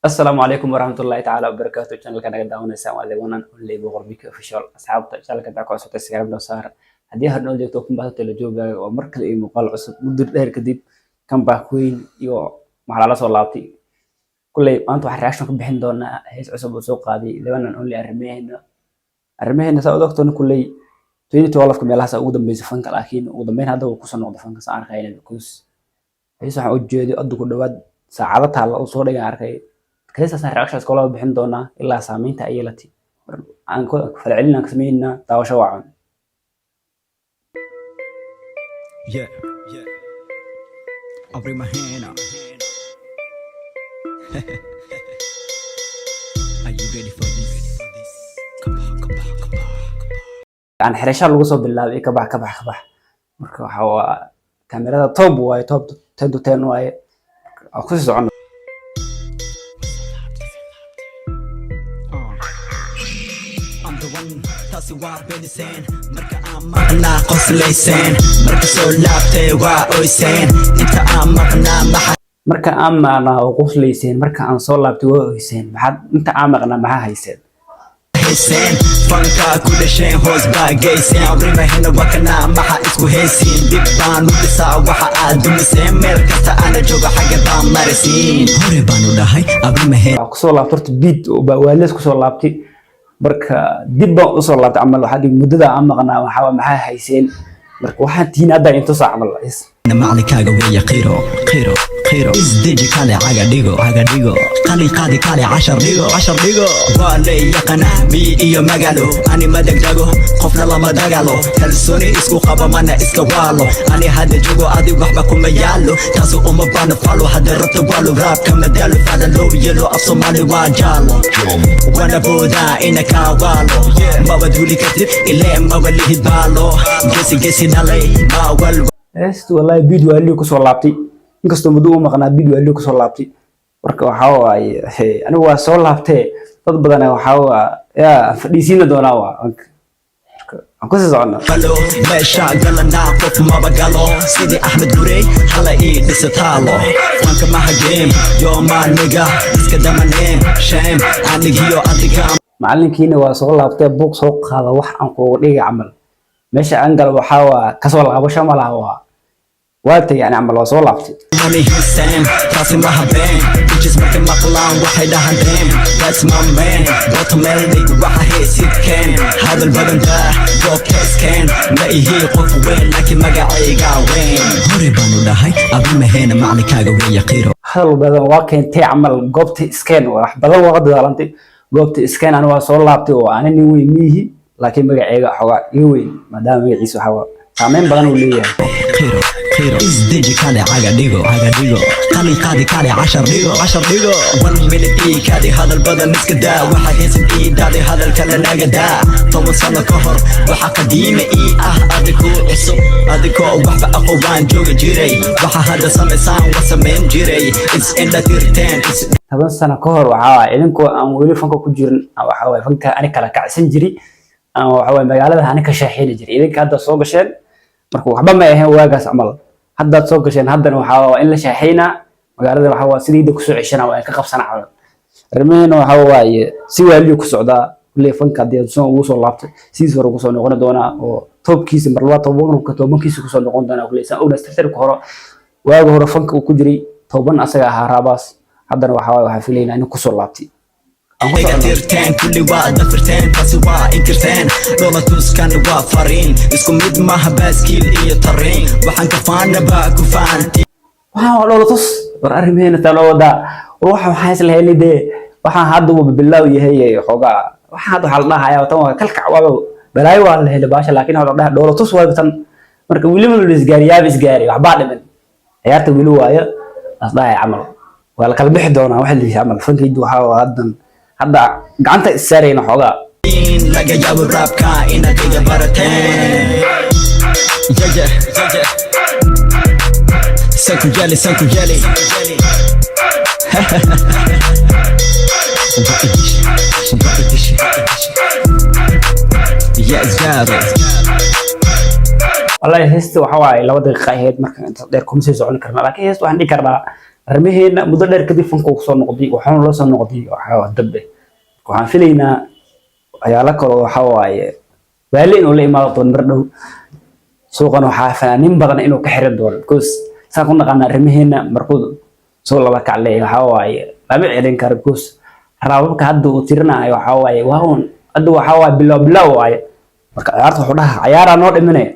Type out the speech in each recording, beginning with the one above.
السلام عليكم ورحمة الله تعالى وبركاته. channel kan naga daawanaysa waa leeyahay only boqor bika official asxaabta channel kan ku soo tasgaab loo saar hadii har noo joogto kun baahdo la joogayo oo markale ay muuqaal cusub muddo dheer kadib kan baa queen iyo maxaa la soo laabtay kulay maanta waxa reaction ka bixin doonaa hees cusub oo soo qaaday lebanon only arrimaheena saa doctor kulay 2012 ka meelaha ugu dambeysay fanka laakiin ugu dambeyn hadda uu ku soo noqday fanka saan arkayna because hees waxa uu jeeday addu ku dhawaad saacado taal oo soo dhigay arkay كيسا سان رياكشنز كلها بحين دونا إلا سامينتا أيلتي عن فالعلنا كسمينا تاوشا وعن Yeah, I'll bring my hand up. Are you ready for this? Come on. عن حريشة لغوصو بالله بي كبح مركا حوا كاميرا توب واي توب 10 to 10 واي أخصص عنه أنا قصليسين مركا سولابتي وأويسين أنت أمقنا محا مركا أنا وقصليسين مركا أن سولابتي وأويسين أنت أمقنا معها هيسين هيسين فانكا كل شيء هوز باقيسين عمري ما هنا وكنا محا اسكو هيسين ديبان ودسا وحا آدمسين ميركستا أنا جوغا حاجة بان مارسين هوري بانو دهي عمري ما هنا كسولابتورت بيت وبواليس كسولابتي marka dib baan u soo laabtay amal waxa dib mudada aan maqnaa waxa maxay hayseen marka waxaan tiin hadda inta soo amal is macalinkaaga weeya qiro isdeji kale caga dhigo qali qaadi kale 10 dhigo waa la yaqana mi iyo magaalo ani ma degdago qofna lama dagalo kalsooni isku qaba mana iska waalo ani hada jogo adig waxba kuma yaalo taaso uma bana falo hada rabto waalo rap kama dalo fada loo yelo af Soomaali waa jaalo wana boda inaka waalo ma waduli kadib ilaa ma walihi baalo gesi nalay ma wal والله فيديو اللي كسر لابتي إنكستو مدو مقنع فيديو اللي كسر لابتي وركوا حاوا أنا وصل لابتي تطبق أنا وحاوا يا فديسين دوناوا أنكسر زعنا فلو ماشى قلنا قف ما بقالو سيدي أحمد قري حلا إيد ستالو وانك ما هجيم يوم ما نجا اسكدم نيم شام عني هيو أنتكام معلم كينا وصل لابتي بوك سوق هذا وح أنكو ليه عمل ماشي أنقل وحاوا كسر العبشة ملهوا وقت يعني عمل وصل لابتي money Hussein راسي ما هبين bitches making my plan وحيدا هندين that's my man bottom melody وحا هي سيد كان هذا البدن ده جو كيس كان لاقي هي قف وين لكن ما قاعي قاوين هوري بانو دهي أبي ما هنا معلكاga ويا قيرو هذا البدن واكن تي عمل قبتي سكان وراح بدل وقت دالنتي قبتي سكان أنا وصل لابتي وأنا نوي ميهي لكن ما قاعي حوا يوي ما دام يعيسو حوا كمان بدن وليه قيرو isdeji kale caga dhigo qali qaadi kale 10 dhigo 1 minute kaadi hadal badan iska daa waxa heesan daadi hadal kale laga daa 10 sano ka hor waxa qadiime adiko waxba aqoon jooga jiray waxa hada sameysaan wasameyn jiray it's in the 10 10 sano ka hor waxa idinku aan wali fanka ku jirin waxa way fanka ani kala kacsan jiri waxa way magaalada ani ka shaaxeyn jiri idinka hadda soo gasheen marka waxba ma ahayn waagaas amal hadda soo gasheen haddana waxa in la shaaxeynaa magaalada waxa sidii ku soo cishana waa ka qabsanaa arrimaheena waxa waaye si waliyo ku socdaa kulli fanka hadii soo ugu soo laabtay sidii hore ugu soo noqon doona oo toobkiisa mar labaad tobankiisa ku soo noqon doona kulli san oo starter ku horo waaga hore fanka uu ku jiray toban asaga ahaa raabaas haddana waxa filaynaa in ku soo laabtay تيرتين كل واحد فرتين فسوا انكرتين دولا توسكان وافرين اسكو ميد ما باسكيل اي طرين وحن كفانا باكو فانتي waxaan loo tus war arrimaheena talooda waxa xaas la helidee waxaan hadda bilaaw yahay xoga waxaan waxa la dhahayaa tan waa kalkac waa balaayo waa la helay baasha laakiin waxa la dhahaa doolo tus waa tan marka wili ma la isgaari waxba dhiman ciyaarta wili waayo asdaay amal waa la kala bixi doonaa waxa la amal fankaydu waxa haddan hadda gacanta isareyna xoga laga yaabo rapka ina diga barateen yeah sanku jelly yes gabe والله هست waxa waay 2 daqiiqo ahayd marka inta dheer kuma soo socon karna laakiin hest waxaan dhigi karnaa arrimaheena muddo dheer kadib fanku soo noqday waxaan la soo noqday waxa dambe waxaan filaynaa waxyaalo kale waxa waaye waali inuu la imaado doon mar dhow suuqan waxaa fanaanin badan inuu ka xiran doono because saan ku naqaanaa arrimaheena markuu soo laba kaclay waxa waaye lama celin karo because raababka hadda uu tirinayo waxa waaye waan hadda waxa waaye bilow waaye marka ciyaarta wuxuu dhahaa ciyaara noo dhimanay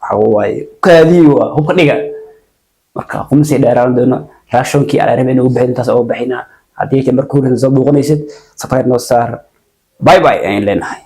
waxa waaye kaadiyo hubka dhiga marka qumsi dheeraan doono raashonkii ala rabay inuu bixin taas oo bixina hadii markuu soo booqanaysid safar noo saar bye bye aan leenahay